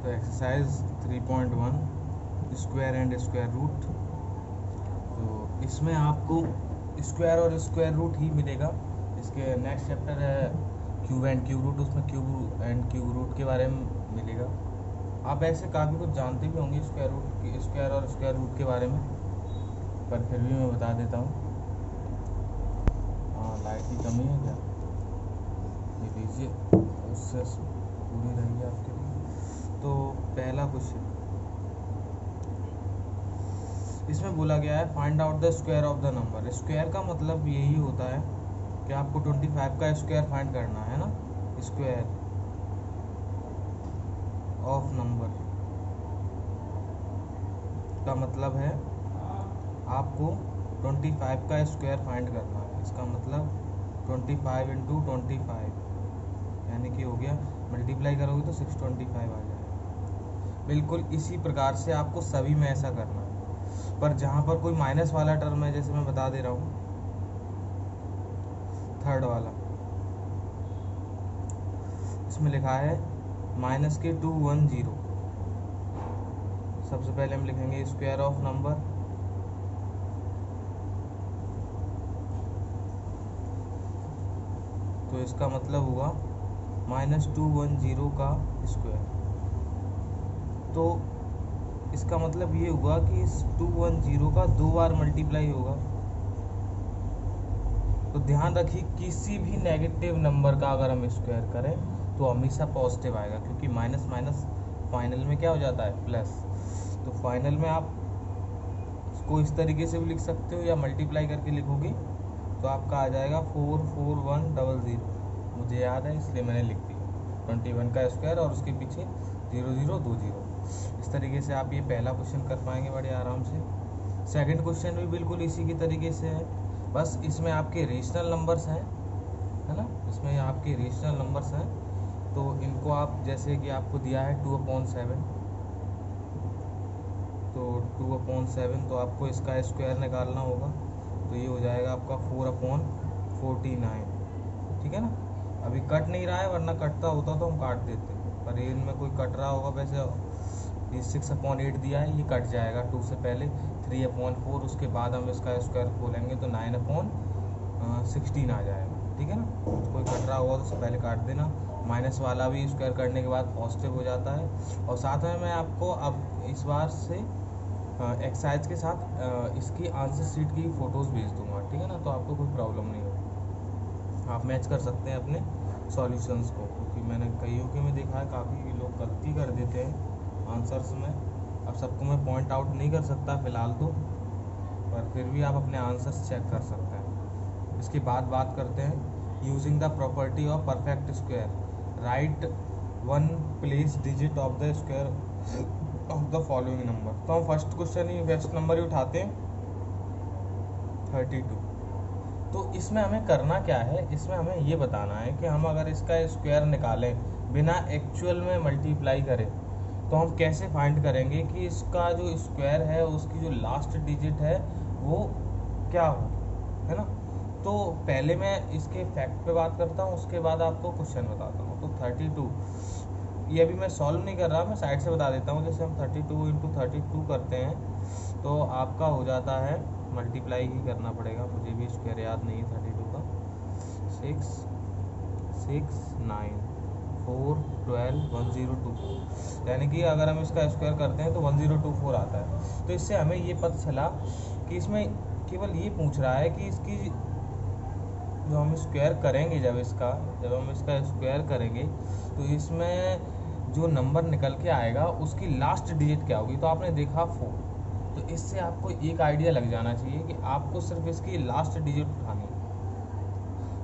तो exercise 3.1 square and square root. तो इसमें आपको स्क्वायर और स्क्वायर रूट ही मिलेगा। इसके नेक्स्ट चैप्टर है क्यूब एंड क्यूब रूट, उसमें क्यूब एंड क्यूब रूट के बारे में मिलेगा। आप ऐसे काफ़ी कुछ जानते भी होंगे स्क्वायर रूट, स्क्वायर और स्क्वायर रूट के बारे में, पर फिर भी मैं बता देता हूँ। हाँ, लाइट की कमी है क्या? ये लीजिए, उससे पूरी रहेगी आपके लिए। तो पहला क्वेश्चन इसमें बोला गया है find out the square of the number. Square का मतलब यही होता है कि आपको 25 का स्क्वायर फाइंड करना है ना। स्क्वायर ऑफ नंबर का मतलब है आपको 25 का स्क्वायर फाइंड करना है। इसका मतलब 25 इंटू 25 यानी कि हो गया, मल्टीप्लाई करोगे तो 625 आ जाएगा। बिल्कुल इसी प्रकार से आपको सभी में ऐसा करना है, पर जहाँ पर कोई माइनस वाला टर्म है, जैसे मैं बता दे रहा हूँ थर्ड वाला, इसमें लिखा है माइनस के 210। सबसे पहले हम लिखेंगे स्क्वायर ऑफ नंबर, तो इसका मतलब हुआ -210 का स्क्वायर। तो इसका मतलब ये हुआ कि इस 210 का 2 बार मल्टीप्लाई होगा। तो ध्यान रखिए, किसी भी नेगेटिव नंबर का अगर हम स्क्वायर करें तो हमेशा पॉजिटिव आएगा, क्योंकि माइनस माइनस फाइनल में क्या हो जाता है, प्लस। तो फाइनल में आप इसको इस तरीके से भी लिख सकते हो, या मल्टीप्लाई करके लिखोगे तो आपका आ जाएगा 44100। मुझे याद है इसलिए मैंने लिख दिया 21 का स्क्वायर और उसके पीछे 0020। इस तरीके से आप ये पहला क्वेश्चन कर पाएंगे बड़े आराम से। सेकंड क्वेश्चन भी बिल्कुल इसी की तरीके से है, बस इसमें आपके रेशनल नंबर्स हैं, है ना। इसमें आपके रेशनल नंबर्स हैं, तो इनको आप, जैसे कि आपको दिया है 2/7, तो 2/7, तो आपको इसका स्क्वायर निकालना होगा। तो ये हो जाएगा आपका 4/49, ठीक है ना। अभी कट नहीं रहा है, वरना कटता होता तो हम काट देते, पर इनमें कोई कट रहा होगा। वैसे ये 6/8 दिया है, ये कट जाएगा 2 से पहले, 3/4, उसके बाद हम इसका स्क्वायर खोलेंगे तो 9/16 आ जाएगा, ठीक है ना। कोई कट रहा होगा तो उससे पहले काट देना। माइनस वाला भी स्क्वायर करने के बाद पॉजिटिव हो जाता है। और साथ में मैं आपको अब इस बार से एक्सरसाइज के साथ इसकी आंसर शीट की फ़ोटोज़ भेज दूंगा, ठीक है ना। तो आपको कोई प्रॉब्लम नहीं होगी, आप मैच कर सकते हैं अपने सॉल्यूशंस को, क्योंकि मैंने कईयों के में देखा है काफ़ी लोग गलती कर देते हैं आंसर्स में। अब सबको मैं पॉइंट आउट नहीं कर सकता फ़िलहाल तो, पर फिर भी आप अपने आंसर्स चेक कर सकते हैं। इसके बाद बात करते हैं using the property of perfect square, right one place digit of the square of the following number. तो हम फर्स्ट नंबर ही उठाते हैं 32। तो इसमें हमें करना क्या है, इसमें हमें ये बताना है कि हम अगर इसका स्क्वायर निकालें बिना एक्चुअल में मल्टीप्लाई करें, तो हम कैसे फाइंड करेंगे कि इसका जो स्क्वायर है उसकी जो लास्ट डिजिट है वो क्या हो, है ना। तो पहले मैं इसके फैक्ट पे बात करता हूँ, उसके बाद आपको क्वेश्चन बताता हूँ। तो 32, ये अभी मैं सॉल्व नहीं कर रहा, मैं साइड से बता देता हूँ। जैसे हम 32 इंटू 32 करते हैं तो आपका हो जाता है, मल्टीप्लाई ही करना पड़ेगा, मुझे भी स्क्वायर याद नहीं है 32 का। 6 6 9 4 12 1024, यानी कि अगर हम इसका स्क्वायर करते हैं तो 1024 आता है। तो इससे हमें ये पता चला कि इसमें केवल ये पूछ रहा है कि इसकी जो हम स्क्वायर करेंगे, जब हम इसका स्क्वायर करेंगे तो इसमें जो नंबर निकल के आएगा उसकी लास्ट डिजिट क्या होगी। तो आपने देखा 4, तो इससे आपको एक आइडिया लग जाना चाहिए कि आपको सिर्फ इसकी लास्ट डिजिट उठानी है।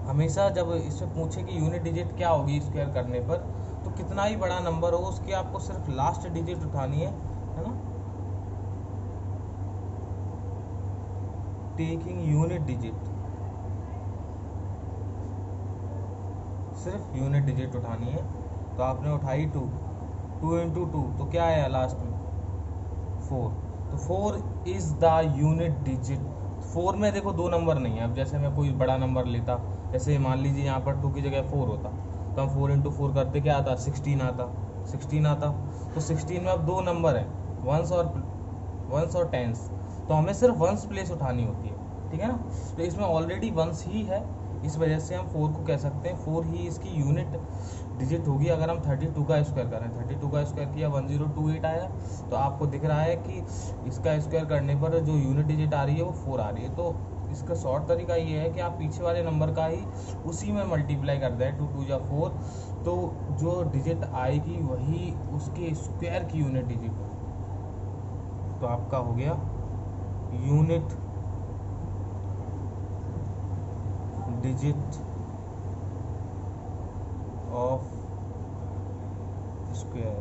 हमेशा जब इससे पूछे कि यूनिट डिजिट क्या होगी स्क्वायर करने पर, तो कितना ही बड़ा नंबर हो उसकी आपको सिर्फ लास्ट डिजिट उठानी है ना। टेकिंग यूनिट डिजिट, सिर्फ यूनिट डिजिट उठानी है। तो आपने उठाई 2 इंटू 2, तो क्या आया लास्ट में 4। तो 4 इज़ द यूनिट डिजिट। 4 में देखो 2 नंबर नहीं है। अब जैसे मैं कोई बड़ा नंबर लेता, जैसे मान लीजिए यहाँ पर 2 की जगह 4 होता, तो हम 4 इंटू 4 करते क्या आता, 16 आता। तो 16 में अब दो नंबर हैं, वंस और टेंस, तो हमें सिर्फ वंस प्लेस उठानी होती है, ठीक है ना। तो इसमें ऑलरेडी वंस ही है, इस वजह से हम 4 को कह सकते हैं, 4 ही इसकी यूनिट डिजिट होगी। अगर हम 32 का स्क्वायर करें, 32 का स्क्वायर किया 1028 आया, तो आपको दिख रहा है कि इसका स्क्वायर करने पर जो यूनिट डिजिट आ रही है वो 4 आ रही है। तो इसका शॉर्ट तरीका ये है कि आप पीछे वाले नंबर का ही उसी में मल्टीप्लाई कर दें, 2 2 या 4, तो जो डिजिट आएगी वही उसके स्क्वायर की यूनिट डिजिट होगी। तो आपका हो गया यूनिट डिजिट ऑफ स्क्वायर।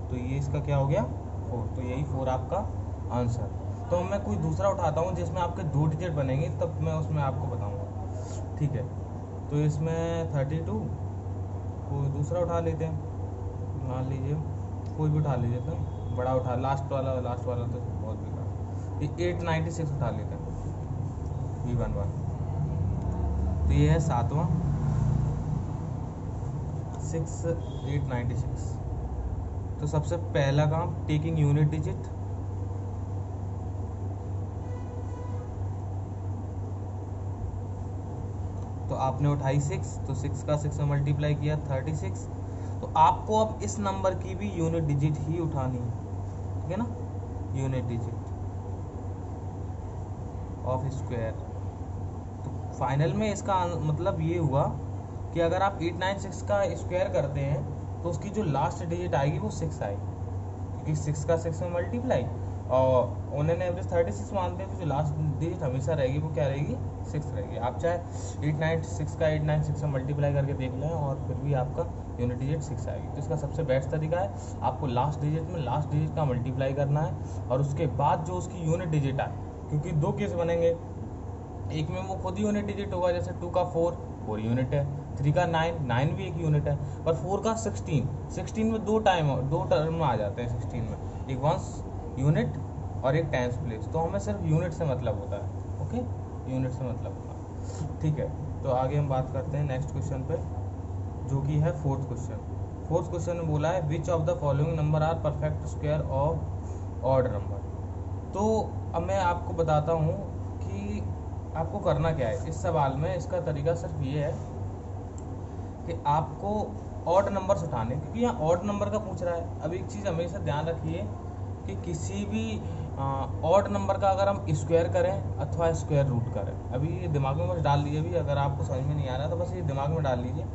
तो ये इसका क्या हो गया 4, तो यही 4 आपका आंसर। तो मैं कोई दूसरा उठाता हूँ जिसमें आपके 2 डिजिट बनेंगे, तब मैं उसमें आपको बताऊँगा, ठीक है। तो इसमें 32 कोई दूसरा उठा लेते हैं, मान लीजिए कोई भी उठा लीजिए, तो बड़ा उठा, लास्ट वाला तो बहुत बेकार, ये 896 उठा लेते हैं, V11। तो ये है 7वां, 6896। तो सबसे पहला काम, टेकिंग यूनिट डिजिट, तो आपने उठाई 6, तो 6 का 6 में मल्टीप्लाई किया 36। तो आपको अब इस नंबर की भी यूनिट डिजिट ही उठानी है, ठीक है ना, यूनिट डिजिट ऑफ स्क्वायर। तो फाइनल में इसका मतलब ये हुआ कि अगर आप 896 का स्क्वायर करते हैं तो उसकी जो लास्ट डिजिट आएगी वो 6 आएगी, क्योंकि 6 का 6 में मल्टीप्लाई, और उन्होंने एवरेज 36 मानते हैं, तो जो लास्ट डिजिट हमेशा रहेगी वो क्या रहेगी, 6 रहेगी। आप चाहे 896 का 896 से मल्टीप्लाई करके देख लें और फिर भी आपका यूनिट डिजिट 6 आएगी। तो इसका सबसे बेस्ट तरीका है, आपको लास्ट डिजिट में लास्ट डिजिट का मल्टीप्लाई करना है, और उसके बाद जो उसकी यूनिट डिजिट आए, क्योंकि 2 केस बनेंगे, एक में वो खुद ही यूनिट डिजिट होगा, जैसे 2 का 4 यूनिट है, 3 का 9 भी एक यूनिट है, पर 4 का 16 में 2 टर्म आ जाते हैं 16 में, एक वंस यूनिट और एक टेंस प्लेस। तो हमें सिर्फ यूनिट से मतलब होता है, ओके, यूनिट से मतलब होता है, ठीक है। तो आगे हम बात करते हैं नेक्स्ट क्वेश्चन पे, जो कि है 4th क्वेश्चन। 4th क्वेश्चन में बोला है which of the following number are perfect square of odd number. तो अब मैं आपको बताता हूँ कि आपको करना क्या है इस सवाल में। इसका तरीका सिर्फ ये है कि आपको ऑड नंबर्स उठाने, क्योंकि यहाँ ऑड नंबर का पूछ रहा है। अब एक चीज़ हमेशा ध्यान रखिए कि किसी भी ऑड नंबर का अगर हम स्क्वायर करें अथवा स्क्वायर रूट करें, अभी ये दिमाग में बस डाल लीजिए, अभी अगर आपको समझ में नहीं आ रहा तो बस ये दिमाग में डाल लीजिए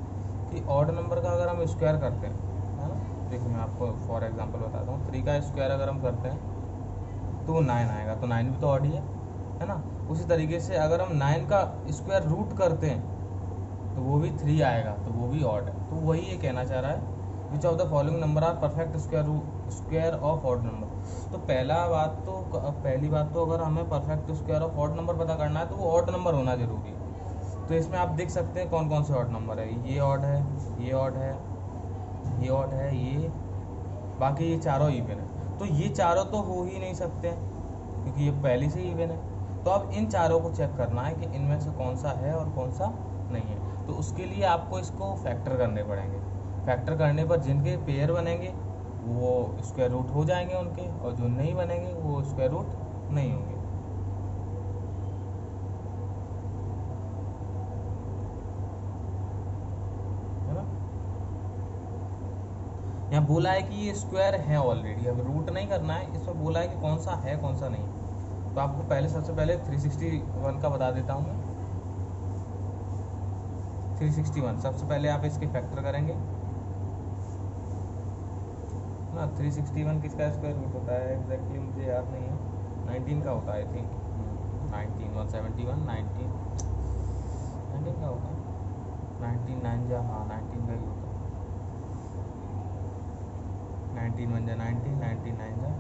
कि ऑड नंबर का अगर हम स्क्वायर करते हैं, है ना। देखिए मैं आपको फॉर एग्जांपल बताता हूँ, 3 का स्क्वायर अगर हम करते हैं तो वो 9 आएगा, तो 9 भी तो ऑड ही है ना। उसी तरीके से अगर हम 9 का स्क्वायर रूट करते हैं तो वो भी 3 आएगा, तो वो भी ऑड है। तो वही ये कहना चाह रहा है which of the following number are perfect square of odd number. तो पहली बात तो अगर हमें perfect square of odd number पता करना है तो वो ऑड नंबर होना जरूरी है। तो इसमें आप देख सकते हैं कौन कौन से ऑड नंबर है, ये ऑड है, ये ऑड है, ये ऑड है, ये, बाकी ये चारों इवन है। तो ये चारों तो हो ही नहीं सकते क्योंकि ये पहले से इवन है। तो अब इन चारों को चेक करना है कि इनमें से कौन सा है और कौन सा नहीं है। तो उसके लिए आपको इसको फैक्टर करने पड़ेंगे। फैक्टर करने पर जिनके पेयर बनेंगे वो स्क्वायर रूट हो जाएंगे उनके, और जो नहीं बनेंगे वो स्क्वायर रूट नहीं होंगे, है ना। यहाँ बोला है कि ये स्क्वायर है ऑलरेडी, अब रूट नहीं करना है, इसमें बोला है कि कौन सा है कौन सा नहीं। तो आपको सबसे पहले 361 का बता देता हूँ मैं। 361 सबसे पहले आप इसके फैक्टर करेंगे ना। 361 किसका स्क्वायर रूट होता है एग्जैक्टली मुझे याद नहीं है, 19 का होता है आई थिंक, 19 171 19 का होता है, 19 9 जा, हाँ 19 का ही होता है, 19 1 जा 19, 19 9 जा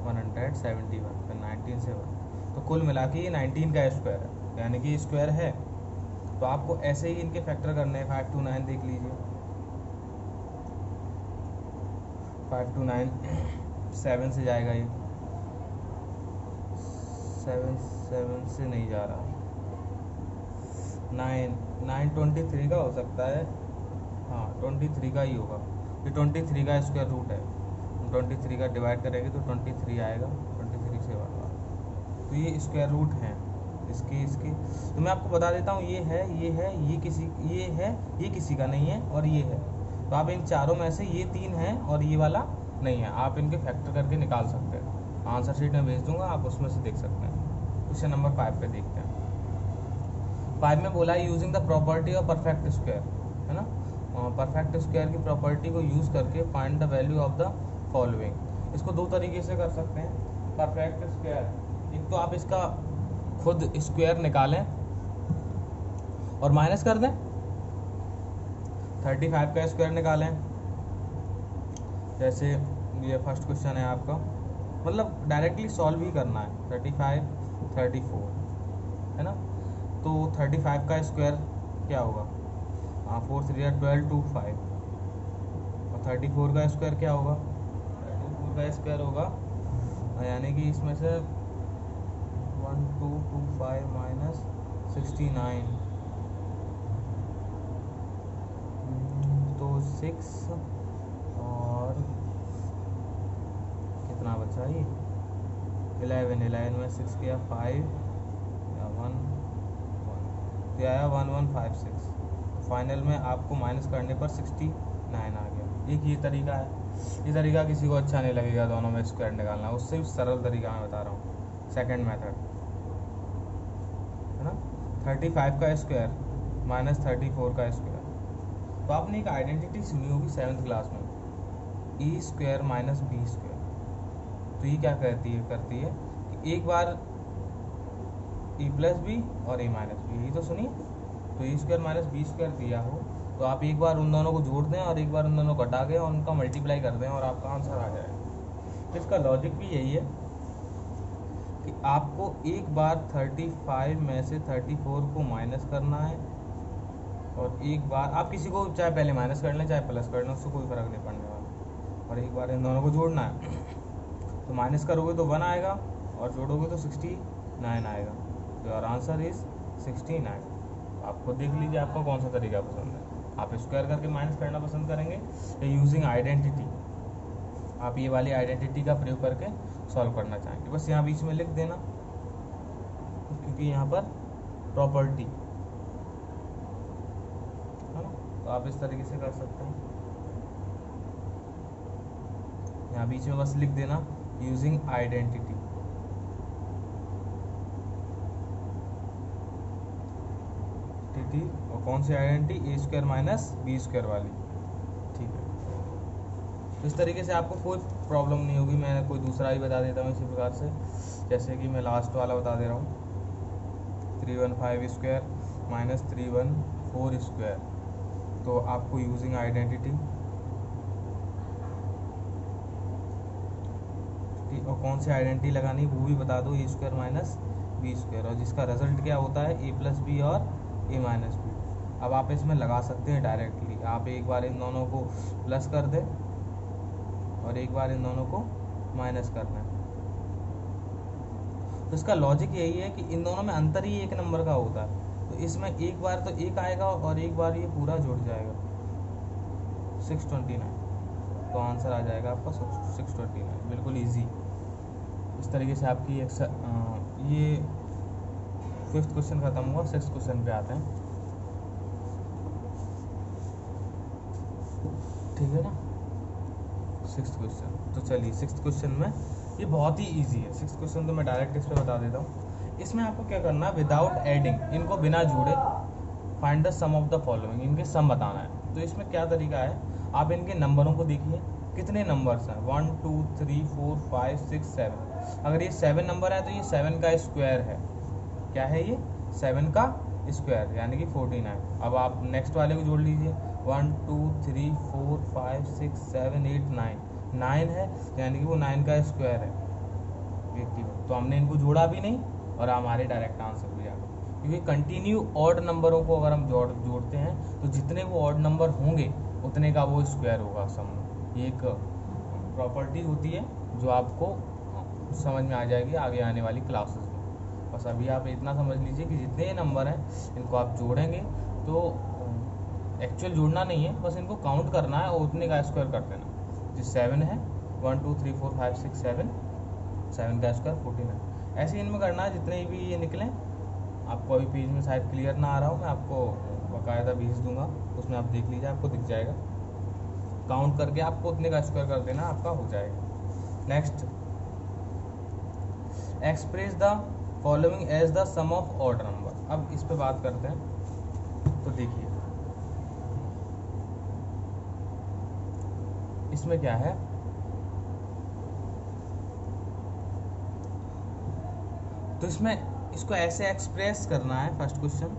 171, फिर 19 से 1, तो कुल मिला के ये 19 का स्क्वायर है, यानी कि स्क्वायर है। तो आपको ऐसे ही इनके फैक्टर करने हैं। 5 2 9 देख लीजिए, 5 2 9 7 से जाएगा, ये 7 से नहीं जा रहा, 9 23 का हो सकता है, हाँ 23 का ही होगा, ये 23 का स्क्वायर रूट है। 23 का डिवाइड करेंगे तो 23 आएगा, 23 से बार, तो ये स्क्वायर रूट हैं इसके। तो मैं आपको बता देता हूँ, ये है, ये किसी का नहीं है और ये है। तो आप इन चारों में से ये 3 हैं और ये वाला नहीं है, आप इनके फैक्टर करके निकाल सकते हैं। आंसर शीट में भेज दूंगा, आप उसमें से देख सकते हैं। क्वेश्चन नंबर 5 पे देखते हैं। 5 में बोला है using the property of perfect square, है ना। परफेक्ट स्क्वायर की प्रॉपर्टी को यूज़ करके find the value of the following. इसको दो तरीके से कर सकते हैं परफेक्ट स्क्वायर। एक तो आप इसका खुद स्क्वायर निकालें और माइनस कर दें। 35 का स्क्वायर निकालें, जैसे ये फर्स्ट क्वेश्चन है आपका, मतलब डायरेक्टली सॉल्व ही करना है। 35 34 है ना, तो 35 का स्क्वायर क्या होगा, 4 3 12 2 5, और 34 का स्क्वायर क्या होगा, 34 का स्क्वायर होगा, यानी कि इसमें से 1 2 2 5 माइनस 69, तो 6 और कितना बचा, ये 11 में 6 किया 5 या 1 1, तो आया 1156। फाइनल में आपको माइनस करने पर 69 आ गया। एक ये तरीका है। ये तरीका किसी को अच्छा नहीं लगेगा दोनों में स्क्वायर निकालना, उससे भी सरल तरीका मैं बता रहा हूँ, सेकंड मेथड, है ना। 35 का स्क्वायर माइनस 34 का स्क्वायर। तो आपने एक आइडेंटिटी सुनी होगी 7th क्लास में, ए स्क्वायर माइनस बी स्क्वायर। तो ये क्या करती है कि एक बार ए प्लस बी और ए माइनस बी, यही तो सुनिए। तो ए स्क्वायर माइनस बी स्क्वायर दिया हो तो आप एक बार उन दोनों को जोड़ दें और एक बार उन दोनों को घटा के और उनका मल्टीप्लाई कर दें और आपका आंसर आ जाएगा। तो इसका लॉजिक भी यही है कि आपको एक बार 35 में से 34 को माइनस करना है, और एक बार आप किसी को चाहे पहले माइनस कर लें चाहे प्लस कर लें, उससे कोई फर्क नहीं पड़ने वाला, और एक बार इन दोनों को जोड़ना है। तो माइनस करोगे तो 1 आएगा और जोड़ोगे तो 69 आएगा। तो योर आंसर इज 69। आप खुद देख लीजिए आपको कौन सा तरीका पसंद है। आप स्क्वायर करके माइनस करना पसंद करेंगे या यूजिंग आइडेंटिटी, आप ये वाली आइडेंटिटी का प्रयोग करके सॉल्व करना चाहेंगे। बस यहाँ बीच में लिख देना, क्योंकि यहाँ पर प्रॉपर्टी है ना, तो आप इस तरीके से कर सकते हैं। यहाँ बीच में बस लिख देना यूजिंग आइडेंटिटी। और कौन सी आइडेंटिटी, ए स्क्वायर माइनस बी स्क्वायर वाली, ठीक है। तो इस तरीके से आपको कोई प्रॉब्लम नहीं होगी। मैं कोई दूसरा ही बता देता हूँ इसी प्रकार से, जैसे कि मैं लास्ट वाला बता दे रहा हूँ, 315 स्क्वायर माइनस 314 स्क्वायर। तो आपको यूजिंग आइडेंटिटी, और कौन सी आइडेंटिटी लगानी वो भी बता दो, ए स्क्वायर माइनस बी स्क्वायर, और जिसका रिजल्ट क्या होता है, ए प्लस बी और ए माइनस बी। अब आप इसमें लगा सकते हैं डायरेक्टली, आप एक बार इन दोनों को प्लस कर दें और एक बार इन दोनों को माइनस कर दें। तो इसका लॉजिक यही है कि इन दोनों में अंतर ही एक नंबर का होता है। तो इसमें एक बार तो एक आएगा और एक बार ये पूरा जुड़ जाएगा, 629। तो आंसर आ जाएगा आपका 629, बिल्कुल ईजी। इस तरीके से आपकी ये 5th क्वेश्चन खत्म हुआ। 6th क्वेश्चन पे आते हैं, ठीक है ना। 6th क्वेश्चन, तो चलिए 6th क्वेश्चन में ये बहुत ही इजी है। 6th क्वेश्चन तो मैं डायरेक्ट इस पे बता देता हूँ। इसमें आपको क्या करना है, विदाउट एडिंग, इनको बिना जोड़े find the sum of the following, इनके सम बताना है। तो इसमें क्या तरीका है, आप इनके नंबरों को देखिए, कितने नंबर्स हैं, 1 2 3 4 5 6 7। अगर ये 7 नंबर है तो ये 7 का स्क्वायर है। क्या है ये, 7 का स्क्वायर, यानी कि 49। अब आप नेक्स्ट वाले को जोड़ लीजिए, 1 2 3 4 5 6 7 8 9 है, यानी कि वो 9 का स्क्वायर है 81। तो हमने इनको जोड़ा भी नहीं और हमारे डायरेक्ट आंसर भी आ गए, क्योंकि कंटिन्यू ऑड नंबरों को अगर हम जोड़ते हैं तो जितने वो ऑड नंबर होंगे उतने का वो स्क्वायर होगा सम। ये एक प्रॉपर्टी होती है जो आपको समझ में आ जाएगी आगे आने वाली क्लासेस में। बस अभी आप इतना समझ लीजिए कि जितने नंबर हैं इनको आप जोड़ेंगे तो एक्चुअल जोड़ना नहीं है, बस इनको काउंट करना है और उतने का स्क्वायर कर देना। जो 7 है 1 2 3 4 5 6 7, 7 का स्क्वायर 14 है। ऐसे इनमें करना है जितने भी ये निकलें। आपको अभी पेज में शायद क्लियर ना आ रहा हो, मैं आपको बाकायदा भेज दूंगा, उसमें आप देख लीजिए, आपको दिख जाएगा। काउंट करके आपको उतने का स्क्वायर कर देना, आपका हो जाएगा। Next, express the following as the sum of odd number. अब इस पे बात करते हैं। तो देखिए इसमें क्या है, तो इसमें इसको ऐसे एक्सप्रेस करना है। फर्स्ट क्वेश्चन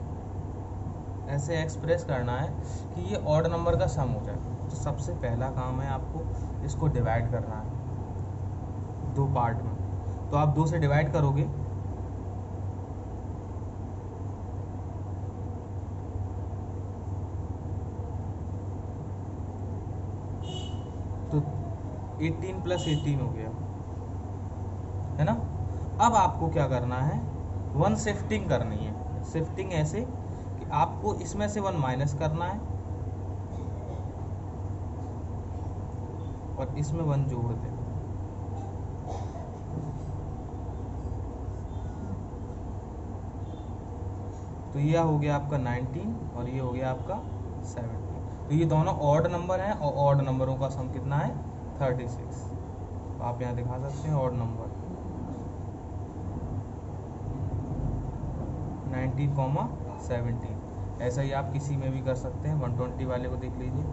ऐसे एक्सप्रेस करना है कि ये ऑड नंबर का सम हो जाए। तो सबसे पहला काम है आपको इसको डिवाइड करना है 2 पार्ट में। तो आप 2 से डिवाइड करोगे तो 18 + 18 हो गया, है ना। अब आपको क्या करना है, 1 शिफ्टिंग करनी है। शिफ्टिंग ऐसे कि आपको इसमें से 1 माइनस करना है और इसमें 1 जोड़ दें। तो यह हो गया आपका 19 और ये हो गया आपका 17। तो ये दोनों ऑड नंबर हैं और ऑड नंबरों का सम कितना है 36। तो आप यहाँ दिखा सकते हैं ऑड नंबर 19, 17। ऐसा ही आप किसी में भी कर सकते हैं। 120 वाले को देख लीजिए,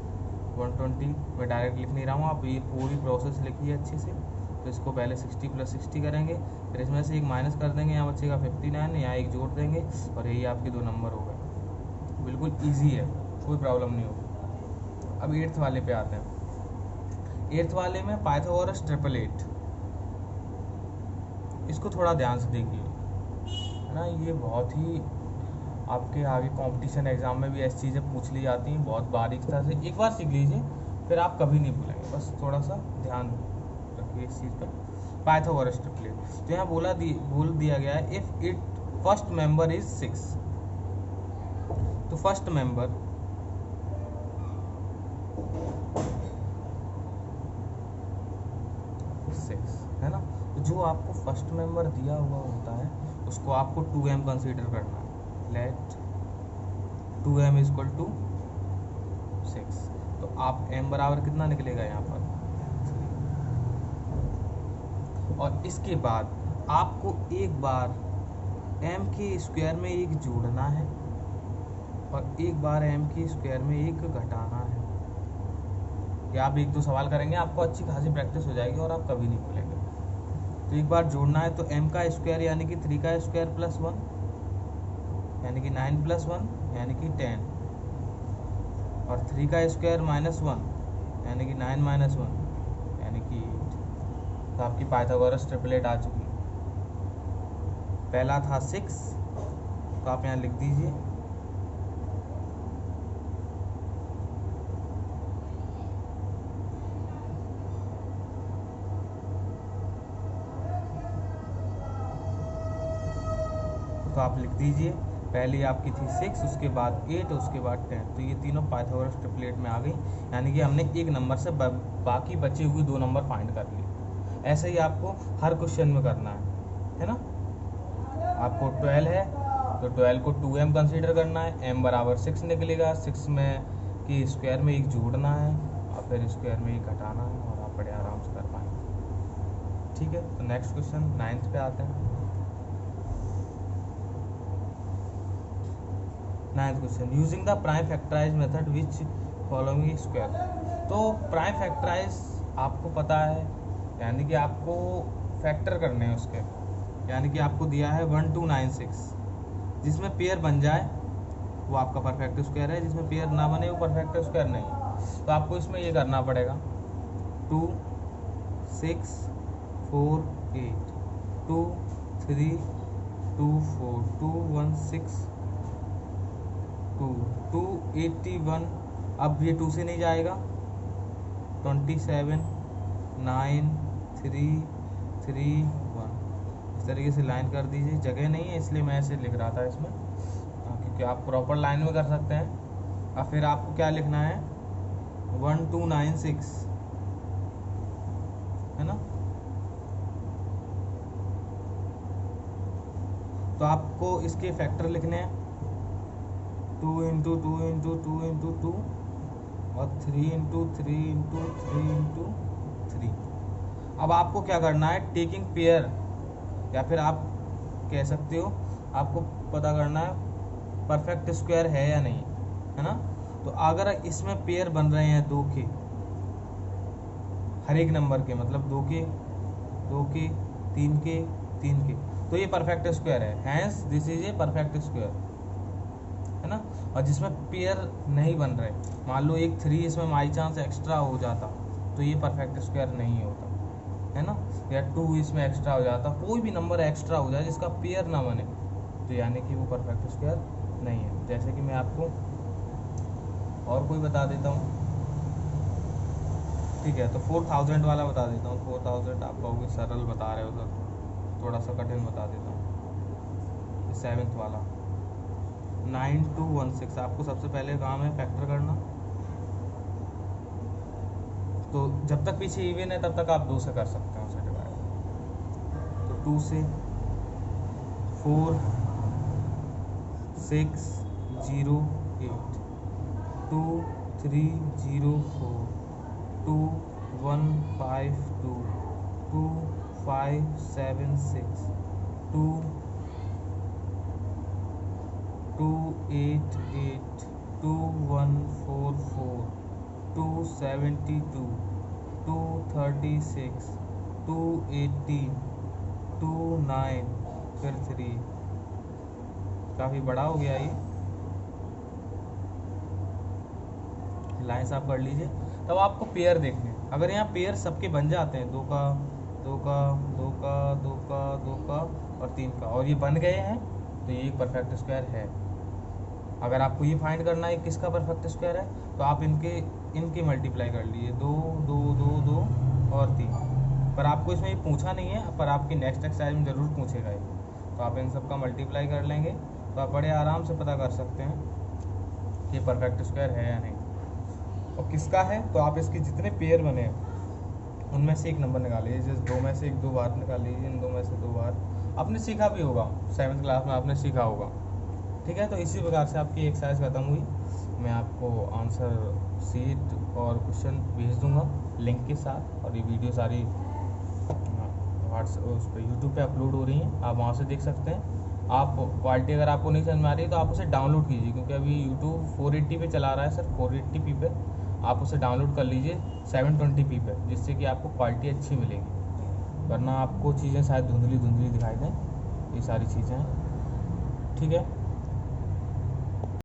120 मैं डायरेक्ट लिख नहीं रहा हूँ, आप ये पूरी प्रोसेस लिखिए अच्छे से। तो इसको पहले 60 + 60 करेंगे, फिर इसमें से एक माइनस कर देंगे, यहाँ बचेगा 59, यहाँ एक जोड़ देंगे और यही आपके 2 नंबर हो गए। बिल्कुल ईजी है, कोई प्रॉब्लम नहीं होगी। अब 8th वाले पे आते हैं। 8th वाले में पाइथागोरस ट्रिपल 8, इसको थोड़ा ध्यान से देखिए, है ना। ये बहुत ही आपके आगे कंपटीशन एग्जाम में भी ऐसी चीज़ें पूछ ली जाती हैं बहुत बारीकता से। एक बार सीख लीजिए फिर आप कभी नहीं भूलेंगे, बस थोड़ा सा ध्यान रखिए इस चीज़ पर। पाइथागोरस ट्रिपल 8 तो यहाँ बोल दिया गया है if it first member is 6। तो फर्स्ट मेंबर है ना। तो जो आपको फर्स्ट मेंबर दिया हुआ होता है उसको आपको 2m कंसीडर करना है। Late 2m = 6। तो आप m बराबर कितना निकलेगा यहाँ पर 3। और इसके बाद आपको एक बार m के स्क्वायर में 1 जोड़ना है और एक बार m के स्क्वायर में 1 घटाना है। या आप 1-2 सवाल करेंगे, आपको अच्छी खासी प्रैक्टिस हो जाएगी और आप कभी नहीं भूलेंगे। तो एक बार जोड़ना है तो m का स्क्वायर यानी कि 3 का स्क्वायर + 1 यानी कि 9 + 1 यानी कि 10 और 3 का स्क्वायर -1 यानी कि 9 - 1 यानी कि 8। तो आपकी पाइथागोरस ट्रिपल 8 आ चुकी है। पहला था 6, तो आप यहाँ लिख दीजिए। तो आप लिख दीजिए, पहली आपकी थी 6, उसके बाद 8, उसके बाद 10। तो ये तीनों पाइथागोरस ट्रिपल 8 में आ गई, यानी कि हमने एक नंबर से बाकी बचे हुए 2 नंबर फाइंड कर लिए। ऐसे ही आपको हर क्वेश्चन में करना है ना। आपको 12 है तो 12 को 2m कंसीडर करना है, m बराबर 6 निकलेगा। 6 में कि स्क्वायर में 1 जोड़ना है और फिर स्क्वायर में 1 घटाना है और आप बड़े आराम से कर पाएंगे। ठीक है, तो नेक्स्ट क्वेश्चन 9th पे आते हैं। 9th question, using the prime factorise method which following square. तो प्राइम फैक्टराइज आपको पता है, यानी कि आपको फैक्टर करने हैं उसके, यानी कि आपको दिया है 1296, जिसमें पेयर बन जाए वो आपका परफेक्ट स्क्वायर है, जिसमें पेयर ना बने वो परफेक्ट स्क्वायर नहीं है। तो आपको इसमें ये करना पड़ेगा 2 6 4 8 2 3 2 4 2 1 6 2 281। अब ये 2 से नहीं जाएगा, 27 9 3 3 1। इस तरीके से लाइन कर दीजिए। जगह नहीं है इसलिए मैं ऐसे लिख रहा था इसमें, क्योंकि आप प्रॉपर लाइन में कर सकते हैं। और फिर आपको क्या लिखना है 1296 है ना। तो आपको इसके फैक्टर लिखने हैं 2 इंटू 2 इंटू 2 इंटू 2 और 3 इंटू 3 इंटू 3 इंटू 3। अब आपको क्या करना है टेकिंग पेयर, या फिर आप कह सकते हो आपको पता करना है परफेक्ट स्क्वायर है या नहीं, है ना। तो अगर इसमें पेयर बन रहे हैं 2 के, हर एक नंबर के, मतलब 2 के 2 के 3 के 3 के, तो ये परफेक्ट स्क्वायर है, hence this is a perfect square, है ना। और जिसमें पेयर नहीं बन रहे, मान लो एक 3 इसमें बाई चांस एक्स्ट्रा हो जाता तो ये परफेक्ट स्क्वायर नहीं होता, है ना। या 2 इसमें एक्स्ट्रा हो जाता, कोई भी नंबर एक्स्ट्रा हो जाए जिसका पेयर ना बने, तो यानी कि वो परफेक्ट स्क्वायर नहीं है। जैसे कि मैं आपको और कोई बता देता हूँ, ठीक है। तो 4000 वाला बता देता हूँ। 4000 आप कहोगे सरल बता रहे हो सर, थोड़ा सा कठिन बता देता हूँ। 7th वाला 9216, आपको सबसे पहले काम है फैक्टर करना। तो जब तक पीछे इवन है तब तक आप 2 से कर सकते हैं उसे डिवाइड। तो 2 से 4 6 0 8 2 3 0 4 2 1 5 2 2 5 7 6 2 2 8 8 2 1 4 4 2 72 2 36 2 18 2 9 फिर 3। काफ़ी बड़ा हो गया ये, लाइन्स आप कर लीजिए। तब आपको पेयर देखने, अगर यहाँ पेयर सबके बन जाते हैं 2 का 2 का 2 का 2 का 2 का और 3 का, और ये बन गए हैं, तो ये एक परफेक्ट स्क्वायर है। अगर आपको ये फाइंड करना है किसका परफेक्ट स्क्वायर है, तो आप इनके मल्टीप्लाई कर लीजिए 2 2 2 2 और 3। पर आपको इसमें ये पूछा नहीं है, पर आपकी नेक्स्ट एक्सरसाइज में ज़रूर पूछेगा ये। तो आप इन सब का मल्टीप्लाई कर लेंगे तो आप बड़े आराम से पता कर सकते हैं कि परफेक्ट स्क्वायर है या नहीं। और किसका है, तो आप इसके जितने पेयर बने हैं उनमें से एक नंबर निकाल लीजिए। जैसे 2 में से 1 2 बार निकाल लीजिए, इन 2 में से 2 बार। आपने सीखा भी होगा, 7th क्लास में आपने सीखा होगा, ठीक है। तो इसी प्रकार से आपकी एक्सरसाइज ख़त्म हुई। मैं आपको आंसर शीट और क्वेश्चन भेज दूंगा लिंक के साथ, और ये वीडियो सारी व्हाट्सएप उस पर यूट्यूब पे अपलोड हो रही हैं, आप वहाँ से देख सकते हैं। आप क्वालिटी अगर आपको नहीं समझ में आ रही तो आप उसे डाउनलोड कीजिए, क्योंकि अभी यूट्यूब 480 पे चला रहा है सर, 480p पे। आप उसे डाउनलोड कर लीजिए 720p पे, जिससे कि आपको क्वालिटी अच्छी मिलेगी, वरना आपको चीज़ें शायद धुंधली धुंधली दिखाई दें। ये सारी चीज़ें हैं, ठीक है।